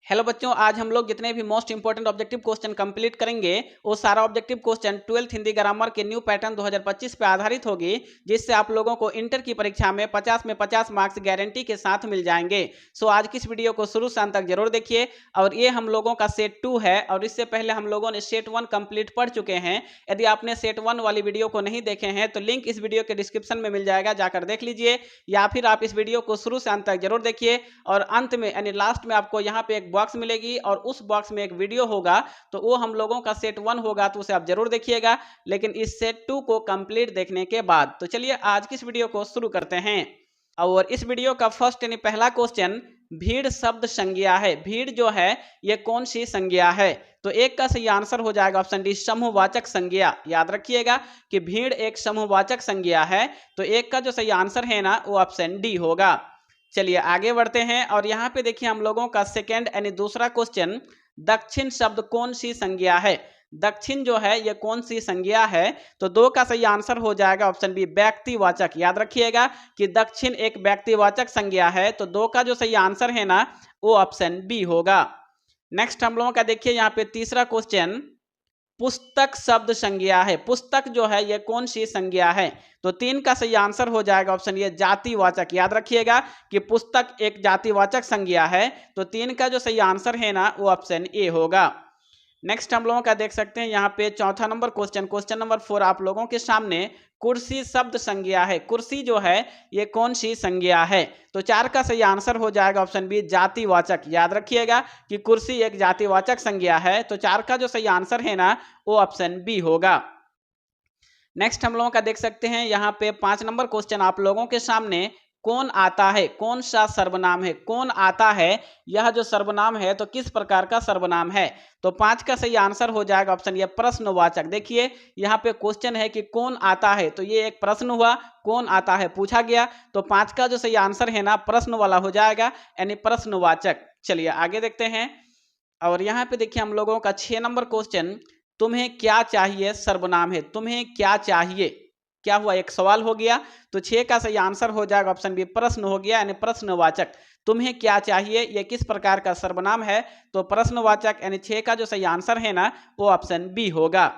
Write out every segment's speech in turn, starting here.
Hello बच्चों, आज हम लोग जितने भी most important objective question complete करेंगे वो सारा objective question 12th Hindi grammar के न्यू पैटर्न 2025 पे आधारित होगी, जिससे आप लोगों को इंटर की परीक्षा में 50 में 50 मार्क्स गारंटी के साथ मिल जाएंगे। सो आज की इस वीडियो को शुरू से अंत तक जरूर देखिए। और ये हम लोगों का सेट 2 है और इससे पहले हम लोगों ने सेट 1 कंप्लीट पढ़ चुके हैं। यदि आपने सेट 1 वाली वीडियो को नहीं देखे हैं तो लिंक इस वीडियो के डिस्क्रिप्शन में मिल जाएगा, जाकर देख लीजिए, या फिर आप इस वीडियो को शुरू से अंत तक जरूर देखिए। और अंत में यानी लास्ट में आपको यहाँ पे एक बॉक्स मिलेगी और उस बॉक्स में एक वीडियो होगा, तो वो हम लोगों का सेट 1 होगा, तो उसे आप जरूर देखिएगा, लेकिन इस सेट 2 को कंप्लीट देखने के बाद। तो चलिए आज की इस वीडियो को शुरू करते हैं। और इस वीडियो का फर्स्ट यानी पहला क्वेश्चन, भीड़ शब्द संज्ञा है। भीड़ जो है ये कौन सी संज्ञा है? तो एक का सही आंसर हो जाएगा ऑप्शन डी, समूहवाचक संज्ञा। याद रखिएगा कि भीड़ एक समूहवाचक संज्ञा है, तो एक का जो सही आंसर है ना वो ऑप्शन डी होगा। चलिए आगे बढ़ते हैं और यहाँ पे देखिए हम लोगों का सेकेंड यानी दूसरा क्वेश्चन, दक्षिण शब्द कौन सी संज्ञा है? दक्षिण जो है ये कौन सी संज्ञा है? तो दो का सही आंसर हो जाएगा ऑप्शन बी, व्यक्तिवाचक। याद रखिएगा कि दक्षिण एक व्यक्तिवाचक संज्ञा है, तो दो का जो सही आंसर है ना वो ऑप्शन बी होगा। नेक्स्ट हम लोगों का देखिए यहाँ पे तीसरा क्वेश्चन, पुस्तक शब्द संज्ञा है। पुस्तक जो है ये कौन सी संज्ञा है? तो तीन का सही आंसर हो जाएगा ऑप्शन ये, जातिवाचक। याद रखिएगा कि पुस्तक एक जातिवाचक संज्ञा है, तो तीन का जो सही आंसर है ना वो ऑप्शन ए होगा। नेक्स्ट हम लोगों का देख सकते हैं यहाँ पे चौथा नंबर क्वेश्चन, क्वेश्चन नंबर 4 आप लोगों के सामने, कुर्सी शब्द संज्ञा है। कुर्सी जो है ये कौन सी संज्ञा है? तो चार का सही आंसर हो जाएगा ऑप्शन बी, जातिवाचक। याद रखिएगा कि कुर्सी एक जातिवाचक संज्ञा है, तो चार का जो सही आंसर है ना वो ऑप्शन बी होगा। नेक्स्ट हम लोगों का देख सकते हैं यहाँ पे 5 नंबर क्वेश्चन आप लोगों के सामने, कौन आता है? कौन सा सर्वनाम है? कौन आता है यह जो सर्वनाम है तो किस प्रकार का सर्वनाम है? तो 5 का सही आंसर हो जाएगा ऑप्शन ये, प्रश्नवाचक। देखिए यहाँ पे क्वेश्चन है कि कौन आता है, तो ये एक प्रश्न हुआ, कौन आता है पूछा गया, तो 5 का जो सही आंसर है ना प्रश्न वाला हो जाएगा, यानी प्रश्नवाचक। चलिए आगे देखते हैं और यहाँ पे देखिए हम लोगों का 6 नंबर क्वेश्चन, तुम्हें क्या चाहिए सर्वनाम है। तुम्हें क्या चाहिए, क्या हुआ, एक सवाल हो गया, तो 6 का सही आंसर हो जाएगा ऑप्शन बी, प्रश्न हो गया, यानी प्रश्नवाचक। तुम्हें क्या चाहिए ये किस प्रकार का सर्वनाम है? तो प्रश्नवाचक, यानी 6 का जो सही आंसर है ना वो ऑप्शन बी होगा।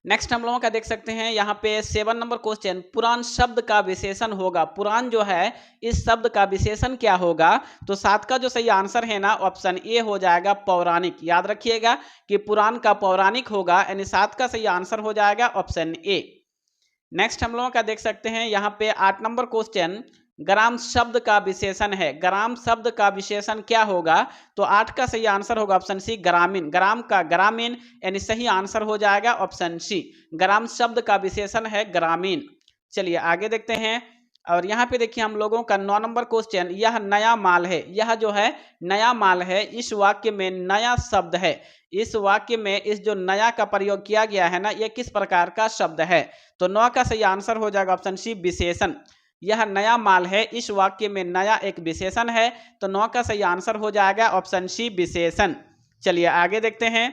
नेक्स्ट हम लोगों का देख सकते हैं यहाँ पे 7 नंबर क्वेश्चन, पुराण शब्द का विशेषण होगा। पुराण जो है इस शब्द का विशेषण क्या होगा? तो 7 का जो सही आंसर है ना ऑप्शन ए हो जाएगा, पौराणिक। याद रखिएगा कि पुराण का पौराणिक होगा, यानी 7 का सही आंसर हो जाएगा ऑप्शन ए। नेक्स्ट हम लोगों का देख सकते हैं यहाँ पे 8 नंबर क्वेश्चन, ग्राम शब्द का विशेषण है। ग्राम शब्द का विशेषण क्या होगा? तो 8 का सही आंसर होगा ऑप्शन सी, ग्रामीण। ग्राम का ग्रामीण, यानी सही आंसर हो जाएगा ऑप्शन सी, ग्राम शब्द का विशेषण है ग्रामीण। चलिए आगे देखते हैं और यहाँ पे देखिए हम लोगों का 9 नंबर क्वेश्चन, यह नया माल है। यह जो है नया माल है, इस वाक्य में नया शब्द है। इस वाक्य में इस जो नया का प्रयोग किया गया है ना ये किस प्रकार का शब्द है? तो 9 का सही आंसर हो जाएगा ऑप्शन सी, विशेषण। यह नया माल है, इस वाक्य में नया एक विशेषण है, तो 9 का सही आंसर हो जाएगा ऑप्शन सी, विशेषण। चलिए आगे देखते हैं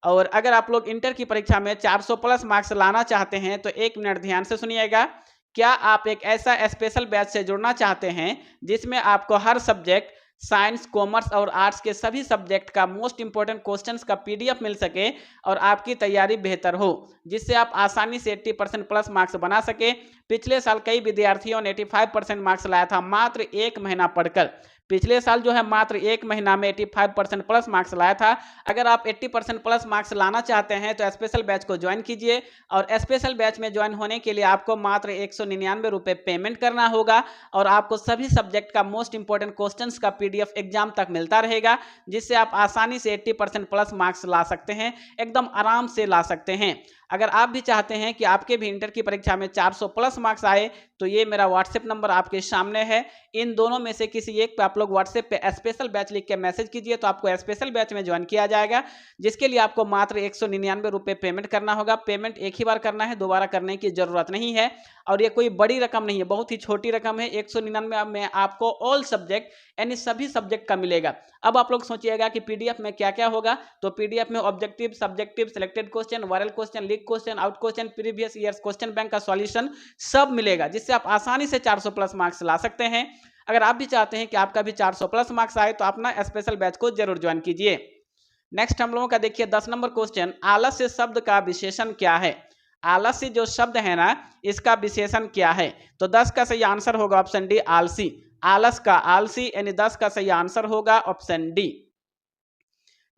और अगर आप लोग इंटर की परीक्षा में 400 प्लस मार्क्स लाना चाहते हैं तो 1 मिनट ध्यान से सुनिएगा। क्या आप एक ऐसा स्पेशल बैच से जुड़ना चाहते हैं जिसमें आपको हर सब्जेक्ट, साइंस, कॉमर्स और आर्ट्स के सभी सब्जेक्ट का मोस्ट इंपॉर्टेंट क्वेश्चंस का पीडीएफ मिल सके और आपकी तैयारी बेहतर हो, जिससे आप आसानी से 80% प्लस मार्क्स बना सके? पिछले साल कई विद्यार्थियों ने 85% मार्क्स लाया था मात्र 1 महीना पढ़कर। पिछले साल जो है मात्र 1 महीना में 85% प्लस मार्क्स लाया था। अगर आप 80% प्लस मार्क्स लाना चाहते हैं तो स्पेशल बैच को ज्वाइन कीजिए और स्पेशल बैच में ज्वाइन होने के लिए आपको मात्र 199 रुपये पेमेंट करना होगा और आपको सभी सब्जेक्ट का मोस्ट इंपॉर्टेंट क्वेश्चंस का पीडीएफ एग्जाम तक मिलता रहेगा, जिससे आप आसानी से 80% प्लस मार्क्स ला सकते हैं, एकदम आराम से ला सकते हैं। अगर आप भी चाहते हैं कि आपके भी इंटर की परीक्षा में 400 प्लस मार्क्स आए तो ये मेरा व्हाट्सएप नंबर आपके सामने है। इन दोनों में से किसी एक पे आप लोग व्हाट्सएप पे स्पेशल बैच लिख के मैसेज कीजिए तो आपको स्पेशल बैच में ज्वाइन किया जाएगा, जिसके लिए आपको मात्र 199 रुपये पेमेंट करना होगा। पेमेंट एक ही बार करना है, दोबारा करने की जरूरत नहीं है और ये कोई बड़ी रकम नहीं है, बहुत ही छोटी रकम है। 199 में आपको ऑल सब्जेक्ट यानी सभी सब्जेक्ट का मिलेगा। अब आप लोग सोचिएगा कि पीडीएफ में क्या क्या होगा, तो पीडीएफ में objective, subjective, selected question, viral question, leak question, out question, previous years question bank का सॉल्यूशन सब मिलेगा, जिससे आप आसानी से 400 प्लस मार्क्स ला सकते हैं। अगर आप भी चाहते हैं कि आपका भी 400 प्लस मार्क्स आए तो अपना स्पेशल बैच को जरूर ज्वाइन कीजिए। नेक्स्ट हम लोगों का देखिए 10 नंबर क्वेश्चन, आलस्य शब्द का विशेषण क्या है? आलस्य जो शब्द है ना, इसका विशेषण क्या है? तो 10 का सही आंसर होगा ऑप्शन डी, आलसी। आलस का आलसी यानी 10 का सही आंसर होगा ऑप्शन डी।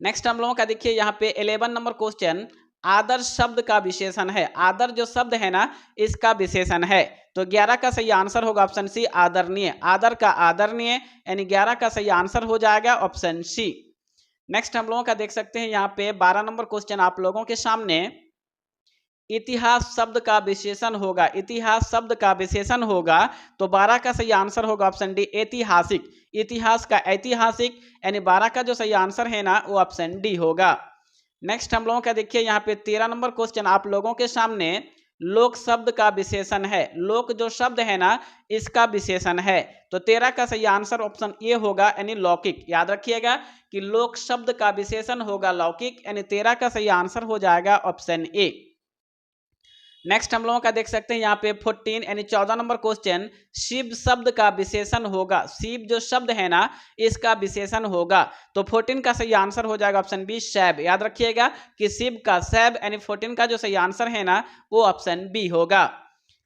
नेक्स्ट हम लोगों का देखिए यहाँ पे 11 नंबर क्वेश्चन, आदर शब्द का विशेषण है। आदर जो शब्द है ना, इसका विशेषण है। तो 11 का सही आंसर होगा ऑप्शन सी, आदरणीय। आदर का आदरणीय यानी 11 का सही आंसर हो जाएगा ऑप्शन सी। नेक्स्ट हम लोगों का देख सकते हैं यहाँ पे 12 नंबर क्वेश्चन आप लोगों के सामने, इतिहास शब्द का विशेषण होगा। इतिहास शब्द का विशेषण होगा तो 12 का सही आंसर होगा ऑप्शन डी, ऐतिहासिक। इतिहास का ऐतिहासिक यानी 12 का जो सही आंसर है ना, वो ऑप्शन डी होगा। नेक्स्ट हम लोगों का देखिए यहाँ पे 13 नंबर क्वेश्चन आप लोगों के सामने, लोक शब्द का विशेषण है। लोक जो शब्द है ना, इसका विशेषण है। तो 13 का सही आंसर ऑप्शन ए होगा यानी लौकिक। याद रखिएगा कि लोक शब्द का विशेषण होगा लौकिक, यानी 13 का सही आंसर हो जाएगा ऑप्शन ए। नेक्स्ट हम लोगों का देख सकते हैं यहाँ पे 14 यानी 14 नंबर क्वेश्चन, शिव शब्द का विशेषण होगा। शिव जो शब्द है ना, इसका विशेषण होगा। तो 14 का सही आंसर हो जाएगा ऑप्शन बी, शैव। याद रखिएगा कि शिव का शैव यानी 14 का जो सही आंसर है ना, वो ऑप्शन बी होगा।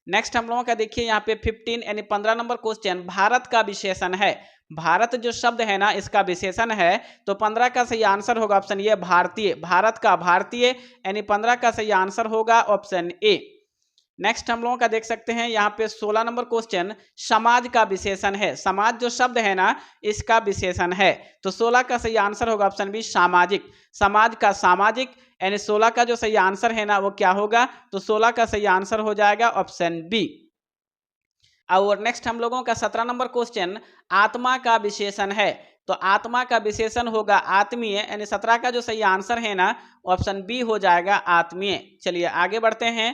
नेक्स्ट हम लोगों का देखिए यहाँ पे 15 यानी 15 नंबर क्वेश्चन, भारत का विशेषण है। भारत जो शब्द है ना, इसका विशेषण है। तो 15 का सही आंसर होगा ऑप्शन ये, भारतीय। भारत का भारतीय यानी 15 का सही आंसर होगा ऑप्शन ए। नेक्स्ट हम लोगों का देख सकते हैं यहाँ पे 16 नंबर क्वेश्चन, समाज का विशेषण है। समाज जो शब्द है ना, इसका विशेषण है। तो 16 का सही आंसर होगा ऑप्शन बी, सामाजिक। समाज का सामाजिक यानी 16 का जो सही आंसर है ना, वो क्या होगा? तो 16 का सही आंसर हो जाएगा ऑप्शन बी। और नेक्स्ट हम लोगों का 17 नंबर क्वेश्चन, आत्मा का विशेषण है। तो आत्मा का विशेषण होगा आत्मीय, यानी 17 का जो सही आंसर है ना, ऑप्शन बी हो जाएगा आत्मीय। चलिए आगे बढ़ते हैं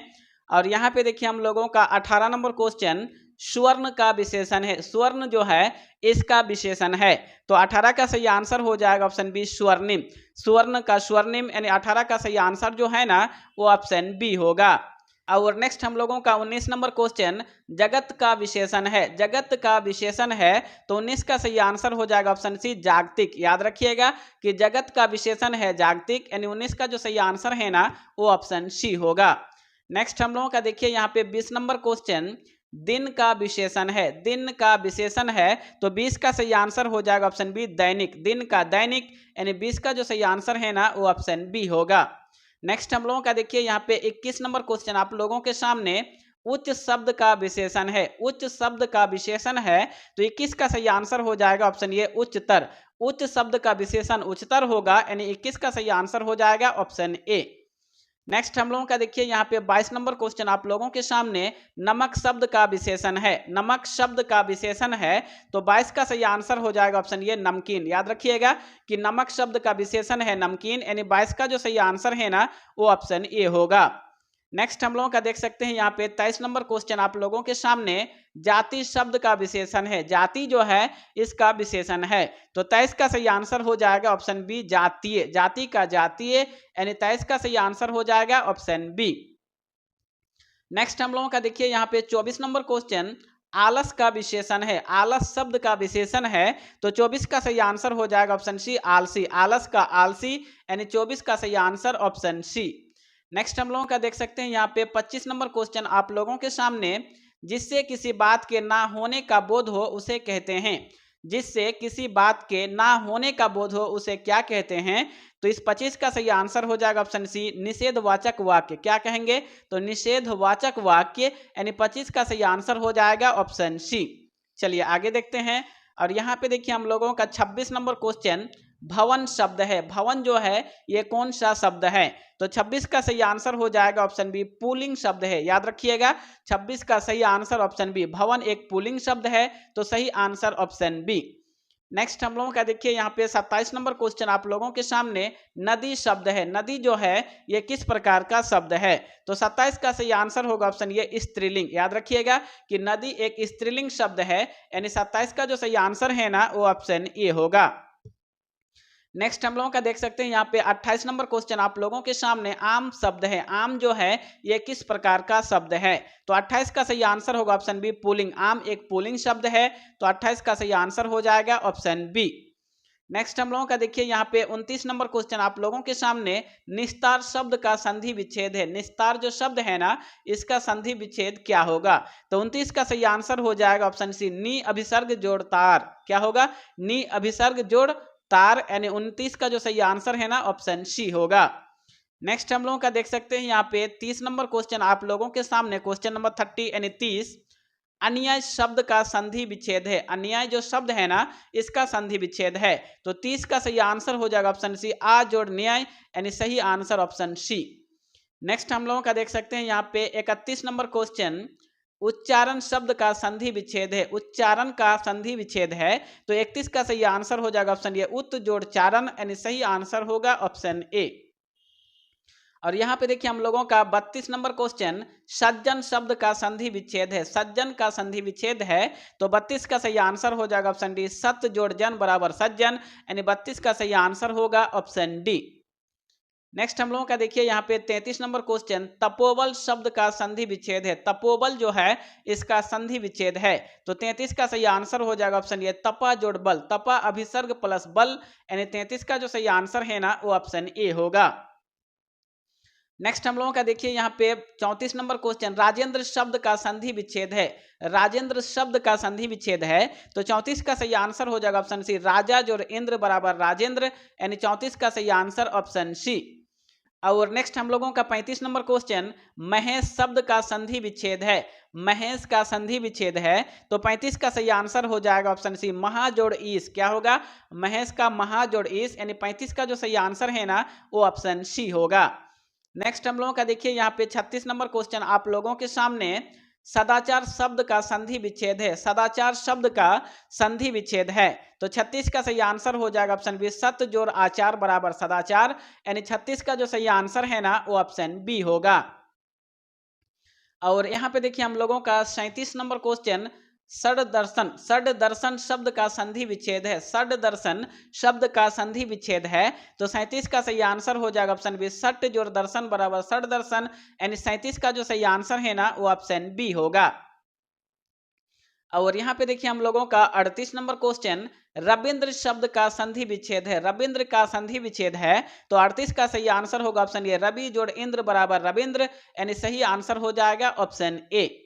और यहाँ पे देखिए हम लोगों का 18 नंबर क्वेश्चन, स्वर्ण का विशेषण है। स्वर्ण जो है, इसका विशेषण है। तो 18 का सही आंसर हो जाएगा ऑप्शन बी, स्वर्णिम। स्वर्ण का स्वर्णिम यानी 18 का सही आंसर जो है ना, वो ऑप्शन बी होगा। और नेक्स्ट हम लोगों का 19 नंबर क्वेश्चन, जगत का विशेषण है। जगत का विशेषण है तो 19 का सही आंसर हो जाएगा ऑप्शन सी, जागतिक। याद रखिएगा कि जगत का विशेषण है जागतिक, यानी 19 का जो सही आंसर है ना, वो ऑप्शन सी होगा। नेक्स्ट हम लोगों का देखिए यहाँ पे 20 नंबर क्वेश्चन, दिन का विशेषण है। दिन का विशेषण है तो 20 का सही आंसर हो जाएगा ऑप्शन बी, दैनिक। दिन का दैनिक यानी 20 का जो सही आंसर है ना, वो ऑप्शन बी होगा। नेक्स्ट हम लोगों का देखिए यहाँ पे 21 नंबर क्वेश्चन आप लोगों के सामने, उच्च शब्द का विशेषण है। उच्च शब्द का विशेषण है तो 21 का सही आंसर हो जाएगा ऑप्शन ए, उच्चतर। उच्च शब्द का विशेषण उच्चतर होगा, यानी 21 का सही आंसर हो जाएगा ऑप्शन ए। नेक्स्ट हम लोगों का देखिए यहाँ पे 22 नंबर क्वेश्चन आप लोगों के सामने, नमक शब्द का विशेषण है। नमक शब्द का विशेषण है तो 22 का सही आंसर हो जाएगा ऑप्शन ये, नमकीन। याद रखिएगा कि नमक शब्द का विशेषण है नमकीन, यानी 22 का जो सही आंसर है ना, वो ऑप्शन ए होगा। नेक्स्ट हम लोगों का देख सकते हैं यहाँ पे 23 नंबर क्वेश्चन आप लोगों के सामने, जाति शब्द का विशेषण है। जाति जो है, इसका विशेषण है। तो 23 का सही आंसर हो जाएगा ऑप्शन बी, जातीय। जाति का जातीय यानी 23 का सही आंसर हो जाएगा ऑप्शन बी। नेक्स्ट हम लोगों का देखिए यहाँ पे 24 नंबर क्वेश्चन, आलस का विशेषण है। आलस शब्द का विशेषण है तो 24 का सही आंसर हो जाएगा ऑप्शन सी, आलसी। आलस का आलसी यानी 24 का सही आंसर ऑप्शन सी। नेक्स्ट हम लोगों का देख सकते हैं यहाँ पे 25 नंबर क्वेश्चन आप लोगों के सामने, जिससे किसी बात के ना होने का बोध हो उसे कहते हैं। जिससे किसी बात के ना होने का बोध हो उसे क्या कहते हैं? तो इस 25 का सही आंसर हो जाएगा ऑप्शन सी, निषेधवाचक वाक्य। क्या कहेंगे? तो निषेधवाचक वाक्य, यानी 25 का सही आंसर हो जाएगा ऑप्शन सी। चलिए आगे देखते हैं और यहाँ पे देखिए हम लोगों का 26 नंबर क्वेश्चन, भवन शब्द है। भवन जो है, ये कौन सा शब्द है? तो 26 का सही आंसर हो जाएगा ऑप्शन बी, पुल्लिंग शब्द है। याद रखिएगा 26 का सही आंसर ऑप्शन बी, भवन एक पुल्लिंग शब्द है तो सही आंसर ऑप्शन बी। नेक्स्ट हम लोगों का देखिए यहाँ पे 27 नंबर क्वेश्चन आप लोगों के सामने, नदी शब्द है। नदी जो है, ये किस प्रकार का शब्द है? तो 27 का सही आंसर होगा ऑप्शन ये, स्त्रीलिंग। याद रखिएगा कि नदी एक स्त्रीलिंग शब्द है, यानी 27 का जो सही आंसर है ना, वो ऑप्शन ए होगा। नेक्स्ट हम लोगों का देख सकते हैं यहाँ पे 28 नंबर क्वेश्चन आप लोगों के सामने। आम शब्द है, आम जो है ये किस प्रकार का शब्द है? तो 28 का सही आंसर होगा ऑप्शन बी पुल्लिंग। आम एक पुल्लिंग शब्द है, तो 28 का सही आंसर हो जाएगा ऑप्शन बी। नेक्स्ट हम लोगों का देखिए यहाँ पे 29 नंबर क्वेश्चन आप लोगों के सामने। निस्तार शब्द का संधि विच्छेद है। निस्तार जो शब्द है ना, इसका संधि विच्छेद क्या होगा? तो 29 का सही आंसर हो जाएगा ऑप्शन सी नी अभिसर्ग जोड़ तार। क्या होगा? नी अभिसर्ग जोड़ तार, यानी 29 का जो सही आंसर है ना ऑप्शन सी होगा। नेक्स्ट हम लोगों का देख सकते हैं यहाँ पे 30 नंबर क्वेश्चन आप लोगों के सामने। क्वेश्चन नंबर 30 यानी 30। अन्याय शब्द का संधि विच्छेद है। अन्याय जो शब्द है ना, इसका संधि विच्छेद है। तो 30 का सही आंसर हो जाएगा ऑप्शन सी आ जोड़ न्याय, यानी सही आंसर ऑप्शन सी। नेक्स्ट हम लोगों का देख सकते हैं यहाँ पे 31 नंबर क्वेश्चन। उच्चारण शब्द का संधि विच्छेद है। उच्चारण का संधि विच्छेद है, तो 31 का सही आंसर हो जाएगा ऑप्शन ए उत् जोड़ चारण, यानी सही आंसर होगा ऑप्शन ए। और यहाँ पे देखिए हम लोगों का 32 नंबर क्वेश्चन। सज्जन शब्द का संधि विच्छेद है। सज्जन का संधि विच्छेद है, तो 32 का सही आंसर हो जाएगा ऑप्शन डी सत जोड़ जन बराबर सज्जन, यानी 32 का सही आंसर होगा ऑप्शन डी। नेक्स्ट हम लोगों का देखिए यहाँ पे 33 नंबर क्वेश्चन। तपोबल शब्द का संधि विच्छेद है। तपोबल जो है इसका संधि विच्छेद है, तो 33 का सही आंसर हो जाएगा ऑप्शन ए तपा जोड़ बल। तपा अभिसर्ग प्लस बल, यानी 33 का जो सही आंसर है ना वो ऑप्शन ए होगा। नेक्स्ट हम लोगों का देखिए यहाँ पे 34 नंबर क्वेश्चन। राजेंद्र शब्द का संधि विच्छेद है। राजेंद्र शब्द का संधि विच्छेद है, तो 34 का सही आंसर हो जाएगा ऑप्शन सी राजा जोड़ इंद्र बराबर राजेंद्र, यानी 34 का सही आंसर ऑप्शन सी। और नेक्स्ट हम लोगों का 35 नंबर क्वेश्चन। महेश शब्द का संधि विच्छेद है। महेश का संधि विच्छेद है, तो 35 का सही आंसर हो जाएगा ऑप्शन सी महा जोड़ ईस। क्या होगा? महेश का महा जोड़ ईस, यानी 35 का जो सही आंसर है ना वो ऑप्शन सी होगा। नेक्स्ट हम लोगों का देखिए यहाँ पे 36 नंबर क्वेश्चन आप लोगों के सामने। सदाचार शब्द का संधि विच्छेद है। सदाचार शब्द का संधि विच्छेद है, तो 36 का सही आंसर हो जाएगा ऑप्शन बी सत जोड़ आचार बराबर सदाचार, यानी 36 का जो सही आंसर है ना वो ऑप्शन बी होगा। और यहाँ पे देखिए हम लोगों का 37 नंबर क्वेश्चन। षड दर्शन। षड दर्शन शब्द का संधि विच्छेद है। षड दर्शन शब्द का संधि विच्छेद है, तो 37 का सही आंसर हो जाएगा ऑप्शन बी षट जोड़ दर्शन बराबर षड दर्शन, यानी 37 का जो सही आंसर है ना वो ऑप्शन बी होगा। और यहाँ पे देखिए हम लोगों का 38 नंबर क्वेश्चन। रविंद्र शब्द का संधि विच्छेद है। रविंद्र का संधि विच्छेद है, तो 38 का सही आंसर होगा ऑप्शन ए रवि जोड़ इंद्र बराबर रविंद्र, यानी सही आंसर हो जाएगा ऑप्शन ए।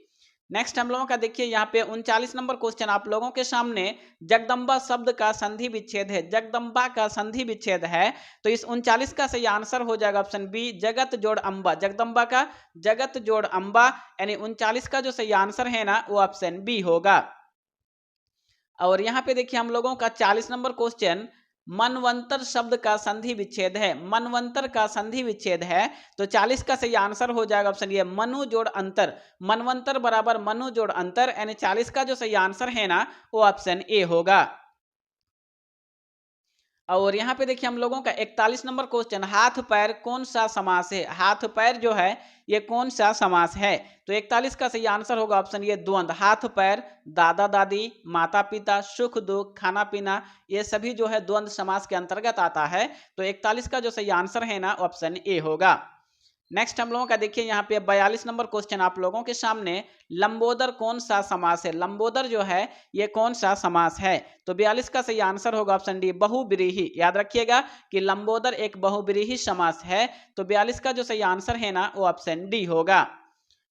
नेक्स्ट हम लोगों का देखिए यहाँ पे 39 नंबर क्वेश्चन आप लोगों के सामने। जगदम्बा शब्द का संधि विच्छेद है। जगदम्बा का संधि विच्छेद है, तो इस 39 का सही आंसर हो जाएगा ऑप्शन बी जगत जोड़ अम्बा। जगदम्बा का जगत जोड़ अम्बा, यानी 39 का जो सही आंसर है ना वो ऑप्शन बी होगा। और यहाँ पे देखिए हम लोगों का 40 नंबर क्वेश्चन। मनवंतर शब्द का संधि विच्छेद है। मनवंतर का संधि विच्छेद है, तो 40 का सही आंसर हो जाएगा ऑप्शन ए मनु जोड़ अंतर। मनवंतर बराबर मनु जोड़ अंतर, यानी 40 का जो सही आंसर है ना वो ऑप्शन ए होगा। और यहाँ पे देखिए हम लोगों का 41 नंबर क्वेश्चन। हाथ पैर कौन सा समास है? हाथ पैर जो है ये कौन सा समास है? तो 41 का सही आंसर होगा ऑप्शन ये द्वंद्व। हाथ पैर, दादा दादी, माता पिता, सुख दुख, खाना पीना, ये सभी जो है द्वंद्व समास के अंतर्गत आता है, तो 41 का जो सही आंसर है ना ऑप्शन ए होगा। नेक्स्ट हम लोगों का देखिए यहाँ पे 42 नंबर क्वेश्चन आप लोगों के सामने। लंबोदर कौन सा समास है? लंबोदर जो है ये कौन सा समास है? तो 42 का सही आंसर होगा ऑप्शन डी बहुब्रीहि। याद रखिएगा कि लंबोदर एक बहुब्रीहि समास है, तो 42 का जो सही आंसर है ना वो ऑप्शन डी होगा।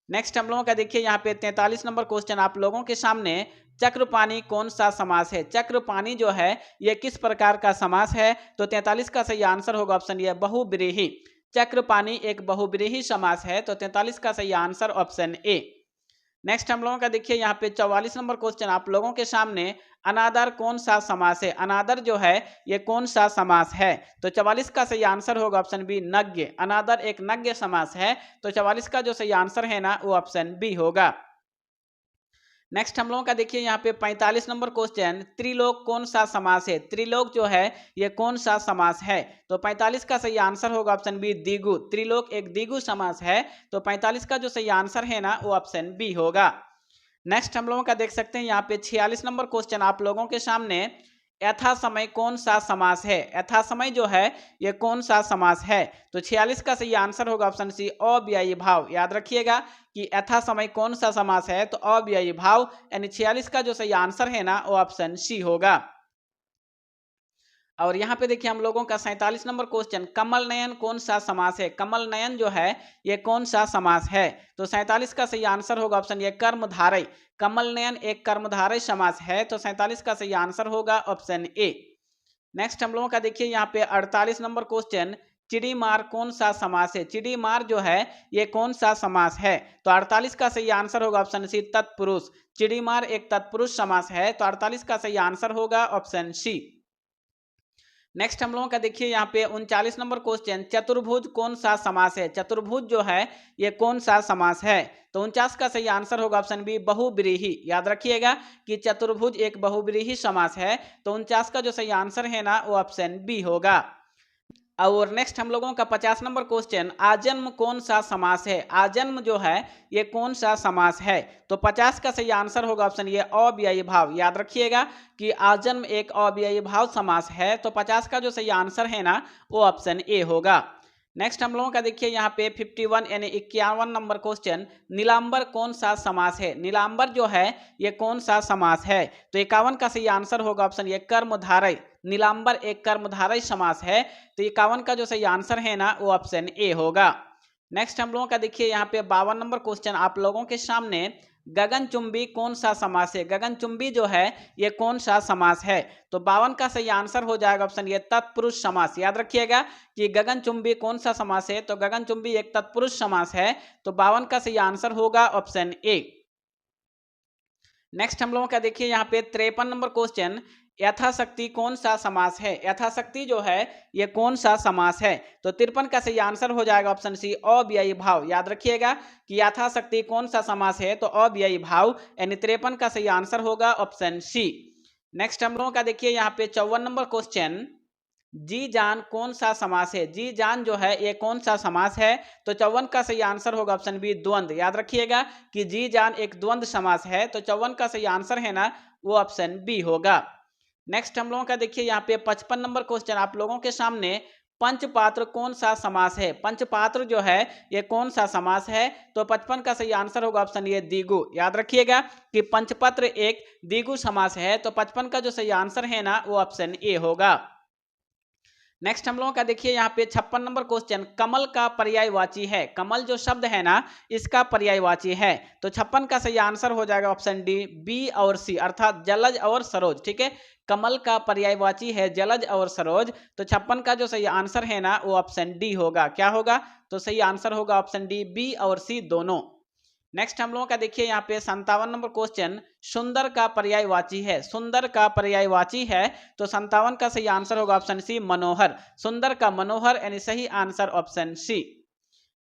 नेक्स्ट हम लोगों का देखिए यहाँ पे 43 नंबर क्वेश्चन आप लोगों के सामने। चक्रपाणी कौन सा समास है? चक्रपाणी जो है ये किस प्रकार का समास है? तो 43 का सही आंसर होगा ऑप्शन ए बहुब्रीहि। चक्रपाणी एक बहुब्रीहि समास है, तो 43 का सही आंसर ऑप्शन ए। नेक्स्ट हम लोगों का देखिए यहाँ पे 44 नंबर क्वेश्चन आप लोगों के सामने। अनादर कौन सा समास है? अनादर जो है ये कौन सा समास है? तो 44 का सही आंसर होगा ऑप्शन बी नग्य। अनादर एक नग्य समास है, तो 44 का जो सही आंसर है ना वो ऑप्शन बी होगा। नेक्स्ट हम लोगों का देखिए यहाँ पे 45 नंबर क्वेश्चन। त्रिलोक कौन सा समास है? त्रिलोक जो है ये कौन सा समास है? तो 45 का सही आंसर होगा ऑप्शन बी द्विगु। त्रिलोक एक द्विगु समास है, तो 45 का जो सही आंसर है ना वो ऑप्शन बी होगा। नेक्स्ट हम लोगों का देख सकते हैं यहाँ पे 46 नंबर क्वेश्चन आप लोगों के सामने। यथा समय कौन सा समास है? यथा समय जो है ये कौन सा समास है? तो 46 का सही आंसर होगा ऑप्शन सी अव्ययी भाव। याद रखिएगा कि यथा समय कौन सा समास है, तो अव्ययी भाव, यानी 46 का जो सही आंसर है ना वो ऑप्शन सी होगा। और यहाँ पे देखिए हम लोगों का 47 नंबर क्वेश्चन, कमल नयन कौन सा समास है? कमल नयन जो है ये कौन सा समास है? तो 47 का सही आंसर होगा ऑप्शन ए कर्मधारय। कमल नयन एक कर्मधारय समास है, तो 47 का सही आंसर होगा ऑप्शन ए। नेक्स्ट हम लोगों का देखिए यहाँ पे 48 नंबर क्वेश्चन, चिड़ीमार कौन सा समास है? चिड़ीमार जो है ये कौन सा समास है? तो 48 का सही आंसर होगा ऑप्शन सी तत्पुरुष। चिड़ीमार एक तत्पुरुष समास है, तो 48 का सही आंसर होगा ऑप्शन सी। नेक्स्ट हम लोगों का देखिए यहाँ पे 39 नंबर क्वेश्चन, चतुर्भुज कौन सा समास है? चतुर्भुज जो है ये कौन सा समास है? तो 49 का सही आंसर होगा ऑप्शन बी बहुव्रीहि। याद रखिएगा कि चतुर्भुज एक बहुव्रीहि समास है, तो 49 का जो सही आंसर है ना वो ऑप्शन बी होगा। और नेक्स्ट हम लोगों का 50 नंबर क्वेश्चन, आजन्म कौन सा समास है? आजन्म जो है ये कौन सा समास है? तो 50 का सही आंसर होगा ऑप्शन ये अव्ययी भाव। याद रखिएगा कि आजन्म एक अव्ययी भाव समास है, तो 50 का जो सही आंसर है ना वो ऑप्शन ए होगा। नेक्स्ट हम लोगों का देखिए यहाँ पे 51 यानी 51 नंबर क्वेश्चन, नीलांबर कौन सा समास है? नीलांबर जो है ये कौन सा समास है? तो 51 का सही आंसर होगा ऑप्शन ये कर्मधारय। नीलांबर एक कर्मधारय समास है, तो 51 का जो सही आंसर है ना वो ऑप्शन ए होगा। नेक्स्ट हम लोगों का देखिए यहाँ पे 52 नंबर क्वेश्चन आप लोगों के सामने, गगनचुंबी कौन सा समास है? गगनचुंबी जो है ये कौन सा समास है? तो 52 का सही आंसर हो जाएगा ऑप्शन ये तत्पुरुष समास। याद रखिएगा कि गगनचुंबी कौन सा समास है? तो गगनचुंबी एक तत्पुरुष समास है, तो 52 का सही आंसर होगा ऑप्शन ए। नेक्स्ट हम लोगों का देखिए यहाँ पे 53 नंबर क्वेश्चन, यथाशक्ति कौन सा समास है? यथाशक्ति जो है ये कौन सा समास है? तो 53 का सही आंसर हो जाएगा ऑप्शन सी अव्ययी भाव। याद रखिएगा कि यथाशक्ति कौन सा समास है, तो अव्ययी भाव, यानी 53 का सही आंसर होगा ऑप्शन सी। नेक्स्ट हम लोगों का देखिए यहाँ पे 54 नंबर क्वेश्चन, जी जान कौन सा समास है? जी जान जो है ये कौन सा समास है? तो 54 का सही आंसर होगा ऑप्शन बी द्वंद्व। याद रखिएगा कि जी जान एक द्वंद्व समास है, तो 54 का सही आंसर है ना वो ऑप्शन बी होगा। नेक्स्ट हम लोगों का देखिए यहाँ पे 55 नंबर क्वेश्चन आप लोगों के सामने, पंचपात्र कौन सा समास है? पंचपात्र जो है ये कौन सा समास है? तो 55 का सही आंसर होगा ऑप्शन ये द्विगु। याद रखिएगा कि पंचपत्र एक द्विगु समास है, तो 55 का जो सही आंसर है ना वो ऑप्शन ए होगा। नेक्स्ट हम लोगों का देखिए यहाँ पे 56 नंबर क्वेश्चन, कमल का पर्यायवाची है? कमल जो शब्द है ना इसका पर्यायवाची है, तो 56 का सही आंसर हो जाएगा ऑप्शन डी बी और सी, अर्थात जलज और सरोज। ठीक है, कमल का पर्यायवाची है जलज और सरोज, तो 56 का जो सही आंसर है ना वो ऑप्शन डी होगा। क्या होगा? तो सही आंसर होगा ऑप्शन डी बी और सी दोनों। नेक्स्ट हम लोगों का देखिए यहाँ पे 57 नंबर क्वेश्चन, सुंदर का पर्यायवाची है? सुंदर का पर्यायवाची है, तो 57 का सही आंसर होगा ऑप्शन सी मनोहर। सुंदर का मनोहर, यानी सही आंसर ऑप्शन सी।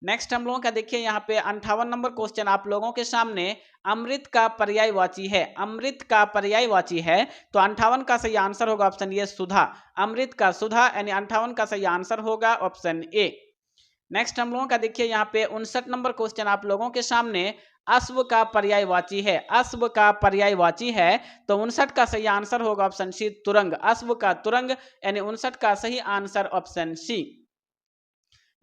नेक्स्ट हम लोगों का देखिए यहाँ पे 58 नंबर क्वेश्चन आप लोगों के सामने, अमृत का पर्यायवाची है? अमृत का पर्यायवाची है, तो 58 का सही आंसर होगा ऑप्शन ये सुधा। अमृत का सुधा, यानी 58 का सही आंसर होगा ऑप्शन ए। नेक्स्ट हम लोगों का देखिए यहाँ पे 59 नंबर क्वेश्चन आप लोगों के सामने, अश्व का पर्यायवाची है? अश्व का पर्यायवाची है, तो 59 का सही आंसर होगा ऑप्शन सी तुरंग। अश्व का तुरंग, यानी 59 का सही आंसर ऑप्शन सी।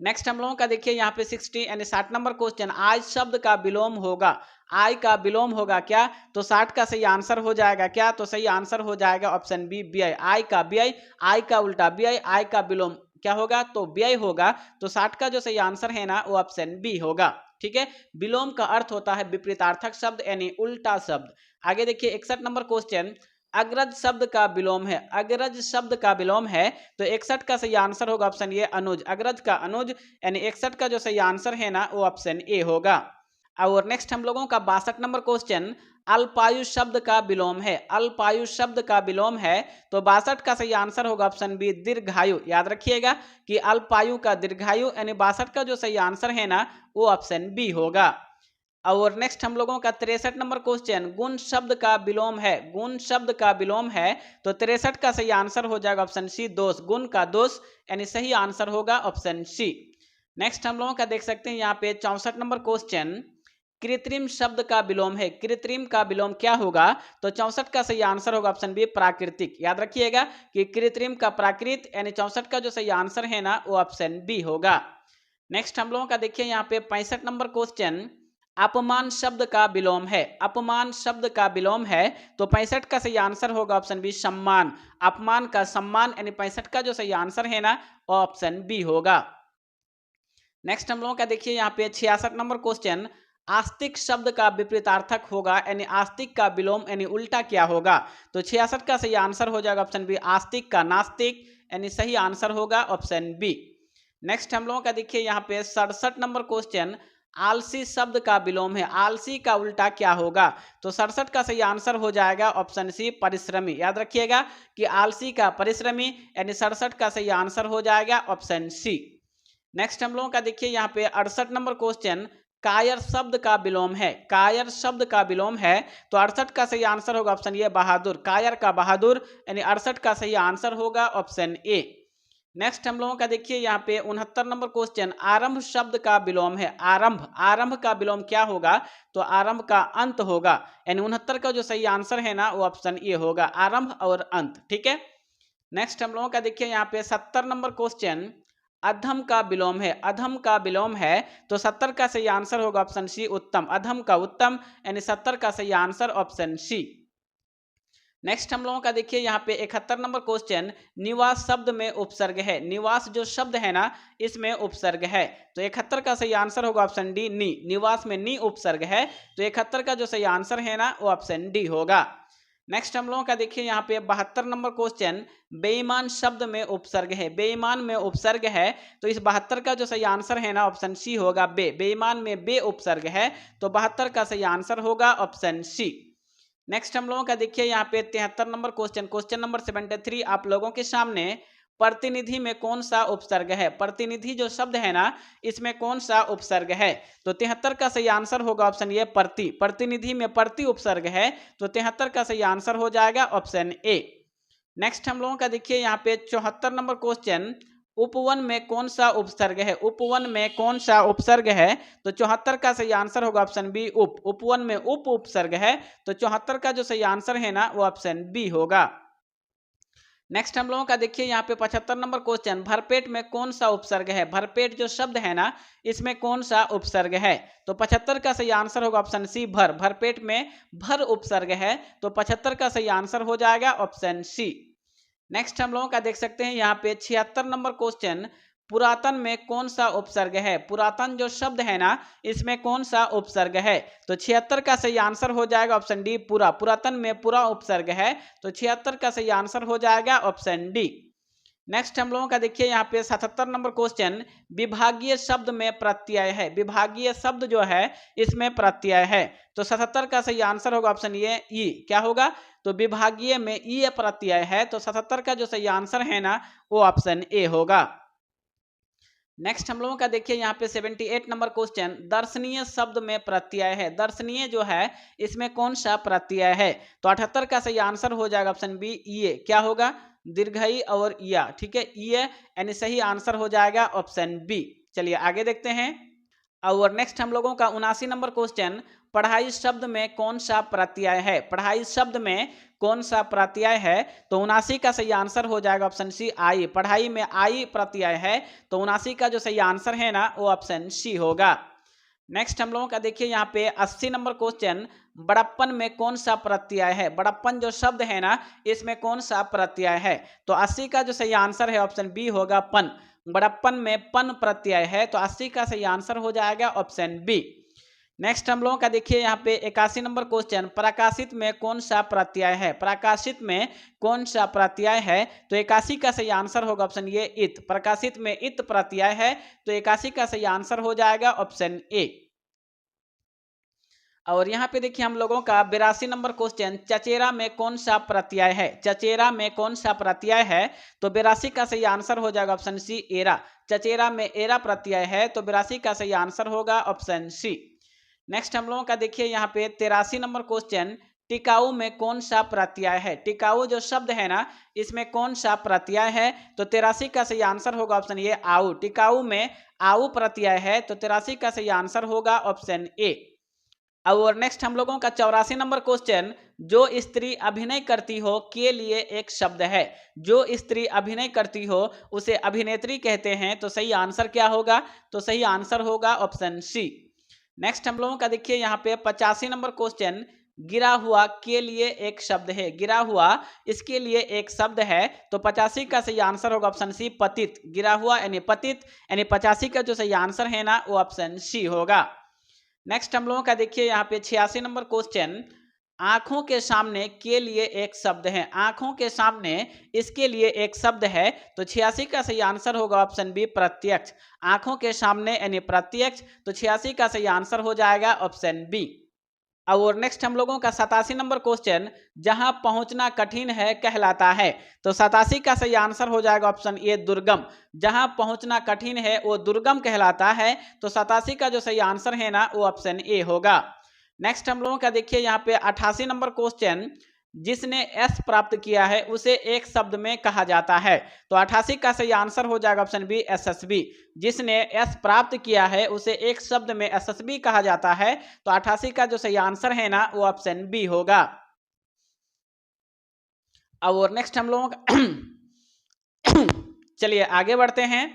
नेक्स्ट हम लोगों का देखिए यहाँ पे 60 यानी 60 नंबर क्वेश्चन, आज शब्द का विलोम होगा? आय का विलोम होगा क्या? तो 60 का सही आंसर हो जाएगा क्या? तो सही आंसर हो जाएगा ऑप्शन बी व्यय। आय का व्यय, आय का उल्टा व्यय, आय का विलोम क्या होगा? तो व्यय होगा, तो 60 का जो सही आंसर है ना वो ऑप्शन बी होगा। ठीक है, विलोम का अर्थ होता है विपरीतार्थक शब्द यानी उल्टा शब्द। आगे देखिए 61 नंबर क्वेश्चन, अग्रज शब्द का विलोम है? अग्रज शब्द का विलोम है, तो 61 का सही आंसर होगा ऑप्शन ये अनुज। अग्रज का अनुज, यानी 61 का जो सही आंसर है ना वो ऑप्शन ए होगा। और नेक्स्ट हम लोगों का 62 नंबर क्वेश्चन, अल्पायु शब्द का विलोम है? अल्पायु शब्द का विलोम है, तो 62 का सही आंसर होगा ऑप्शन बी दीर्घायु। याद रखिएगा कि अल्पायु का दीर्घायु, यानी 62 का जो सही आंसर है ना वो ऑप्शन बी होगा। और नेक्स्ट हम लोगों का 63 नंबर क्वेश्चन, गुण शब्द का विलोम है? गुण शब्द का विलोम है, तो 63 का सही आंसर हो जाएगा ऑप्शन सी दोष। गुण का दोष, यानी सही आंसर होगा ऑप्शन सी। नेक्स्ट हम लोगों का देख सकते हैं यहाँ पे 64 नंबर क्वेश्चन, कृत्रिम शब्द का विलोम है। कृत्रिम का विलोम क्या होगा? तो 64 का सही आंसर होगा ऑप्शन बी प्राकृतिक। याद रखिएगा कि कृत्रिम का प्राकृत यानी 64 का जो सही आंसर है ना वो ऑप्शन बी होगा। नेक्स्ट हम लोगों का देखिए यहाँ पे 65 नंबर क्वेश्चन, अपमान शब्द का विलोम है। अपमान शब्द का विलोम है तो 65 का सही आंसर होगा ऑप्शन बी सम्मान। अपमान का सम्मान यानी 65 का जो सही आंसर है ना वो ऑप्शन बी होगा। नेक्स्ट हम लोगों का देखिए यहाँ पे 66 नंबर क्वेश्चन, आस्तिक शब्द का विपरीतार्थक होगा यानी आस्तिक का विलोम यानी उल्टा क्या होगा? तो 66 का सही आंसर हो जाएगा ऑप्शन बी आस्तिक का नास्तिक यानी सही आंसर होगा ऑप्शन बी। नेक्स्ट हम लोगों का देखिए यहाँ पे 67 नंबर क्वेश्चन, आलसी शब्द का विलोम है। आलसी का उल्टा क्या होगा? तो 67 का सही आंसर हो जाएगा ऑप्शन सी परिश्रमी। याद रखिएगा कि आलसी का परिश्रमी यानी 67 का सही आंसर हो जाएगा ऑप्शन सी। नेक्स्ट हम लोगों का देखिए यहाँ पे 68 नंबर क्वेश्चन, कायर शब्द का विलोम है। कायर शब्द का विलोम है तो 68 का सही आंसर होगा ऑप्शन ए बहादुर। कायर का बहादुर यानी 68 का सही आंसर होगा ऑप्शन ए। नेक्स्ट हम लोगों का देखिए यहाँ पे 69 नंबर क्वेश्चन, आरंभ शब्द का विलोम है। आरंभ, आरंभ का विलोम क्या होगा? तो आरंभ का अंत होगा यानी 69 का जो सही आंसर है ना वो ऑप्शन ए होगा, आरंभ और अंत। ठीक है। नेक्स्ट हम लोगों का देखिए यहाँ पे 70 नंबर क्वेश्चन, अधम का विलोम है। अधम का विलोम है तो 70 का सही आंसर होगा ऑप्शन सी उत्तम। अधम का उत्तम यानी 70 का सही आंसर ऑप्शन सी। नेक्स्ट हम लोगों का देखिए यहाँ पे 71 नंबर क्वेश्चन, निवास शब्द में उपसर्ग है। निवास जो शब्द है ना इसमें उपसर्ग है तो 71 का सही आंसर होगा ऑप्शन डी नी। निवास में नी उपसर्ग है तो 71 का जो सही आंसर है ना वो ऑप्शन डी होगा। नेक्स्ट हम लोगों का देखिए यहाँ पे 72 नंबर क्वेश्चन, बेईमान शब्द में उपसर्ग है। बेईमान में उपसर्ग है तो इस 72 का जो सही आंसर है ना ऑप्शन सी होगा बे। बेईमान में बे उपसर्ग है तो 72 का सही आंसर होगा ऑप्शन सी। नेक्स्ट हम लोगों का देखिए यहाँ पे 73 नंबर क्वेश्चन, क्वेश्चन नंबर 73 आप लोगों के सामने, प्रतिनिधि में कौन सा उपसर्ग है? प्रतिनिधि जो शब्द है ना इसमें कौन सा उपसर्ग है? तो 73 का सही आंसर होगा ऑप्शन ए प्रति। प्रतिनिधि में प्रति उपसर्ग है तो 73 का सही आंसर हो जाएगा ऑप्शन ए। नेक्स्ट हम लोगों का देखिए यहाँ पे 74 नंबर क्वेश्चन, उपवन में कौन सा उपसर्ग है? उपवन में कौन सा उपसर्ग है? तो 74 का सही आंसर होगा ऑप्शन बी उप। उपवन में उप उपसर्ग है तो 74 का जो सही आंसर है ना वो ऑप्शन बी होगा। नेक्स्ट हम लोगों का देखिए यहाँ पे 75 नंबर क्वेश्चन, भरपेट में कौन सा उपसर्ग है? भरपेट जो शब्द है ना इसमें कौन सा उपसर्ग है? तो 75 का सही आंसर होगा ऑप्शन सी भर। भरपेट में भर उपसर्ग है तो 75 का सही आंसर हो जाएगा ऑप्शन सी। नेक्स्ट हम लोगों का देख सकते हैं यहाँ पे 76 नंबर क्वेश्चन, पुरातन में कौन सा उपसर्ग है? पुरातन जो शब्द है ना इसमें कौन सा उपसर्ग है? तो 76 का सही आंसर हो जाएगा ऑप्शन डी पूरा। पुरातन में पूरा उपसर्ग है तो 76 का सही आंसर हो जाएगा ऑप्शन डी। नेक्स्ट हम लोगों का देखिए यहाँ पे 77 नंबर क्वेश्चन, विभागीय शब्द में प्रत्यय है। विभागीय शब्द जो है इसमें प्रत्यय है तो 77 का सही आंसर होगा ऑप्शन ए ई। क्या होगा? तो विभागीय में ई प्रत्यय है तो 77 का जो सही आंसर है ना वो ऑप्शन ए होगा। नेक्स्ट हम लोगों का देखिए यहाँ पे 78 नंबर क्वेश्चन, दर्शनीय शब्द में प्रत्यय है। दर्शनीय जो है इसमें कौन सा प्रत्यय है? तो 78 का सही आंसर हो जाएगा ऑप्शन बी ये। क्या होगा? दीर्घई और या। ठीक है, ये यानी सही आंसर हो जाएगा ऑप्शन बी। चलिए आगे देखते हैं। और नेक्स्ट हम लोगों का 79 नंबर क्वेश्चन, पढ़ाई शब्द में कौन सा प्रत्यय है? पढ़ाई शब्द में कौन सा प्रत्यय है? तो 79 का सही आंसर हो जाएगा ऑप्शन सी आई। पढ़ाई में आई प्रत्यय है तो 79 का जो सही आंसर है ना वो ऑप्शन सी होगा। नेक्स्ट हम लोगों का देखिए यहाँ पे 80 नंबर क्वेश्चन, बड़प्पन में कौन सा प्रत्यय है? बड़प्पन जो शब्द है ना इसमें कौन सा प्रत्यय है? तो 80 का जो सही आंसर है ऑप्शन बी होगा पन। बड़प्पन में पन प्रत्यय है तो 80 का सही आंसर हो जाएगा ऑप्शन बी। नेक्स्ट हम लोगों का देखिए यहाँ पे 81 नंबर क्वेश्चन, प्रकाशित में कौन सा प्रत्यय है? प्रकाशित में कौन सा प्रत्यय है? तो 81 का सही आंसर होगा ऑप्शन ए इत। प्रकाशित में इत प्रत्यय है तो 81 का सही आंसर हो जाएगा ऑप्शन ए। और यहाँ पे देखिए हम लोगों का 82 नंबर क्वेश्चन, चचेरा में कौन सा प्रत्यय है? चचेरा में कौन सा प्रत्यय है? तो 82 का सही आंसर हो जाएगा ऑप्शन सी एरा। चचेरा में एरा प्रत्यय है तो 82 का सही आंसर होगा ऑप्शन सी। नेक्स्ट हम लोगों का देखिए यहाँ पे 83 नंबर क्वेश्चन, टिकाऊ में कौन सा प्रत्यय है? टिकाऊ जो शब्द है ना इसमें कौन सा प्रत्यय है? तो 83 का सही आंसर होगा ऑप्शन ए आऊ। टिकाऊ में आऊ प्रत्यय है तो 83 का सही आंसर होगा ऑप्शन ए। और नेक्स्ट हम लोगों का 84 नंबर क्वेश्चन, जो स्त्री अभिनय करती हो के लिए एक शब्द है। जो स्त्री अभिनय करती हो उसे अभिनेत्री कहते हैं। तो सही आंसर क्या होगा? तो सही आंसर होगा ऑप्शन सी। नेक्स्ट हम लोगों का देखिए यहाँ पे 85 नंबर क्वेश्चन, गिरा हुआ के लिए एक शब्द है। गिरा हुआ इसके लिए एक शब्द है। तो 85 का सही आंसर होगा ऑप्शन सी, पतित। गिरा हुआ यानी पतित, यानी 85 का जो सही आंसर है ना वो ऑप्शन सी होगा। नेक्स्ट हम लोगों का देखिए यहाँ पे 86 नंबर क्वेश्चन, आंखों के सामने के लिए एक शब्द है। आंखों के सामने इसके लिए एक शब्द है। तो 86 का सही आंसर होगा ऑप्शन बी, प्रत्यक्ष। आंखों के सामने यानी प्रत्यक्ष। तो 86 का सही आंसर हो जाएगा ऑप्शन बी। और नेक्स्ट हम लोगों का 87 नंबर क्वेश्चन, जहां पहुंचना कठिन है कहलाता है। तो 87 का सही आंसर हो जाएगा ऑप्शन ए, दुर्गम। जहां पहुंचना कठिन है वो दुर्गम कहलाता है। तो 87 का जो सही आंसर है ना वो ऑप्शन ए होगा। नेक्स्ट हम लोगों का देखिए यहाँ पे 88 नंबर क्वेश्चन, जिसने एस प्राप्त किया है उसे एक शब्द में कहा जाता है। तो 88 का सही आंसर हो जाएगा ऑप्शन बी, एसएसबी। जिसने एस प्राप्त किया है उसे एक शब्द में एसएसबी कहा जाता है। तो 88 का जो सही आंसर है ना वो ऑप्शन बी होगा। और नेक्स्ट हम लोगों का चलिए आगे बढ़ते हैं।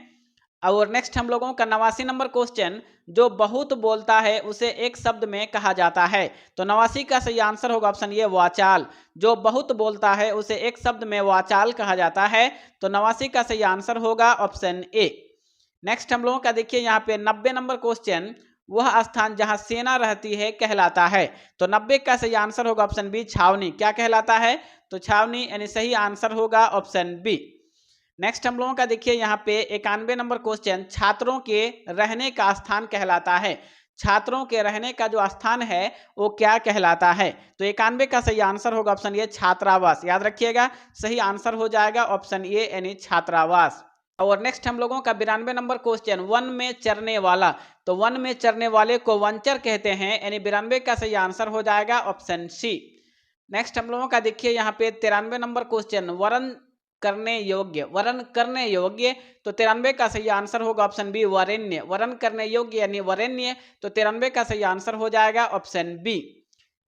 और नेक्स्ट हम लोगों का 89 नंबर क्वेश्चन, जो बहुत बोलता है उसे एक शब्द में कहा जाता है। तो 89 का सही आंसर होगा ऑप्शन ये, वाचाल। जो बहुत बोलता है उसे एक शब्द में वाचाल कहा जाता है। तो 89 का सही आंसर होगा ऑप्शन ए। नेक्स्ट हम लोगों का देखिए यहाँ पे 90 नंबर क्वेश्चन, वह स्थान जहां सेना रहती है कहलाता है। तो 90 का सही आंसर होगा ऑप्शन बी, छावनी। क्या कहलाता है? तो छावनी, यानी सही आंसर होगा ऑप्शन बी। नेक्स्ट हम लोगों का देखिए यहाँ पे 91 नंबर क्वेश्चन, छात्रों के रहने का स्थान कहलाता है। छात्रों के रहने का जो स्थान है वो क्या कहलाता है? तो 91 का सही आंसर होगा ऑप्शन ए, छात्रावास। याद रखिएगा, सही आंसर हो जाएगा ऑप्शन ए यानी छात्रावास। और नेक्स्ट हम लोगों का 92 नंबर क्वेश्चन, वन में चरने वाला। तो वन में चरने वाले को वनचर कहते हैं, यानी 92 का सही आंसर हो जाएगा ऑप्शन सी। नेक्स्ट हम लोगों का देखिए यहाँ पे 93 नंबर क्वेश्चन, वरण करने योग्य। वरण करने योग्य। तो 93 का सही आंसर होगा ऑप्शन बी, वरेण्य। वरण करने योग्य यानी वरेण्य। तो 93 का सही आंसर हो जाएगा ऑप्शन बी।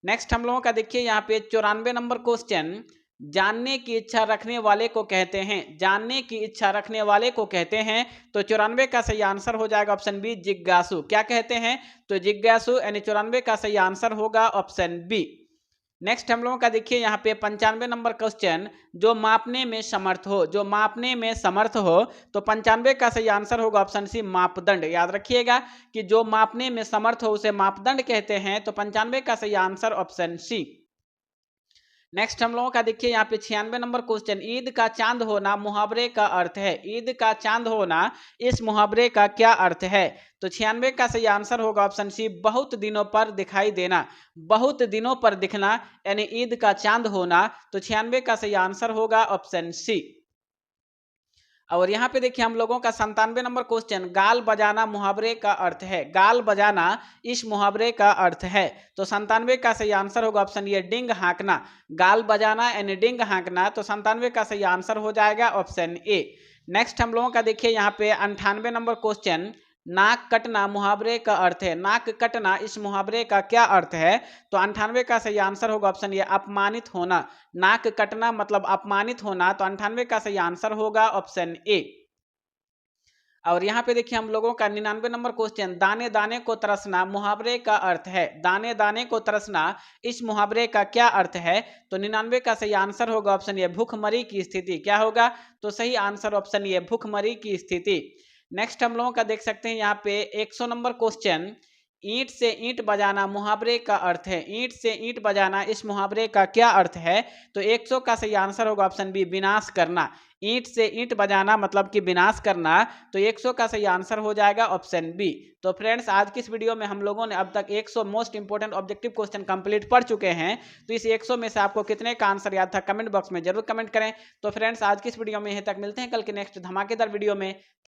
नेक्स्ट हम लोगों का देखिए यहाँ पे 94 नंबर क्वेश्चन, जानने की इच्छा रखने वाले को कहते हैं। जानने की इच्छा रखने वाले को कहते हैं। तो 94 का सही आंसर हो जाएगा ऑप्शन बी, जिज्ञासु। क्या कहते हैं? तो जिज्ञासु, यानी 94 का सही आंसर होगा ऑप्शन बी। नेक्स्ट हम लोगों का देखिए यहाँ पे 95 नंबर क्वेश्चन, जो मापने में समर्थ हो। जो मापने में समर्थ हो। तो 95 का सही आंसर होगा ऑप्शन सी, मापदंड। याद रखिएगा कि जो मापने में समर्थ हो उसे मापदंड कहते हैं। तो 95 का सही आंसर ऑप्शन सी। नेक्स्ट हम लोगों का देखिए यहाँ पे 96 नंबर क्वेश्चन, ईद का चांद होना मुहावरे का अर्थ है। ईद का चांद होना इस मुहावरे का क्या अर्थ है? तो 96 का सही आंसर होगा ऑप्शन सी, बहुत दिनों पर दिखाई देना। बहुत दिनों पर दिखना यानी ईद का चांद होना। तो 96 का सही आंसर होगा ऑप्शन सी। और यहाँ पे देखिए हम लोगों का 97 नंबर क्वेश्चन, गाल बजाना मुहावरे का अर्थ है। गाल बजाना इस मुहावरे का अर्थ है। तो 97 का सही आंसर होगा ऑप्शन ये, डिंग हाँकना। गाल बजाना यानी डिंग हाँकना। तो 97 का सही आंसर हो जाएगा ऑप्शन ए। नेक्स्ट हम लोगों का देखिए यहाँ पे 98 नंबर क्वेश्चन, नाक कटना मुहावरे का अर्थ है। नाक कटना इस मुहावरे का क्या अर्थ है? तो 98 का सही आंसर होगा ऑप्शन ये, अपमानित होना। नाक कटना मतलब अपमानित होना। तो 98 का सही आंसर होगा ऑप्शन ए। और यहाँ पे देखिए हम लोगों का 99 नंबर क्वेश्चन, दाने दाने को तरसना मुहावरे का अर्थ है। दाने दाने को तरसना इस मुहावरे का क्या अर्थ है? तो 99 का सही आंसर होगा ऑप्शन ये, भूखमरी की स्थिति। क्या होगा? तो सही आंसर ऑप्शन ये, भूखमरी की स्थिति। नेक्स्ट हम लोगों का देख सकते हैं यहाँ पे 100 नंबर क्वेश्चन, ईंट से ईंट बजाना मुहावरे का अर्थ है। ईंट से ईंट बजाना इस मुहावरे का क्या अर्थ है? तो 100 का सही आंसर होगा ऑप्शन बी, विनाश करना। ईंट से ईंट बजाना मतलब कि विनाश करना। तो 100 का सही आंसर हो जाएगा ऑप्शन बी। तो फ्रेंड्स, आज की इस वीडियो में हम लोगों ने अब तक 100 most important objective question complete पढ़ चुके हैं। तो इस 100 में से आपको कितने का आंसर याद था कमेंट बॉक्स में जरूर कमेंट करें। तो फ्रेंड्स, आज की इस वीडियो में यहीं तक, मिलते हैं कल के नेक्स्ट धमाकेदार वीडियो में।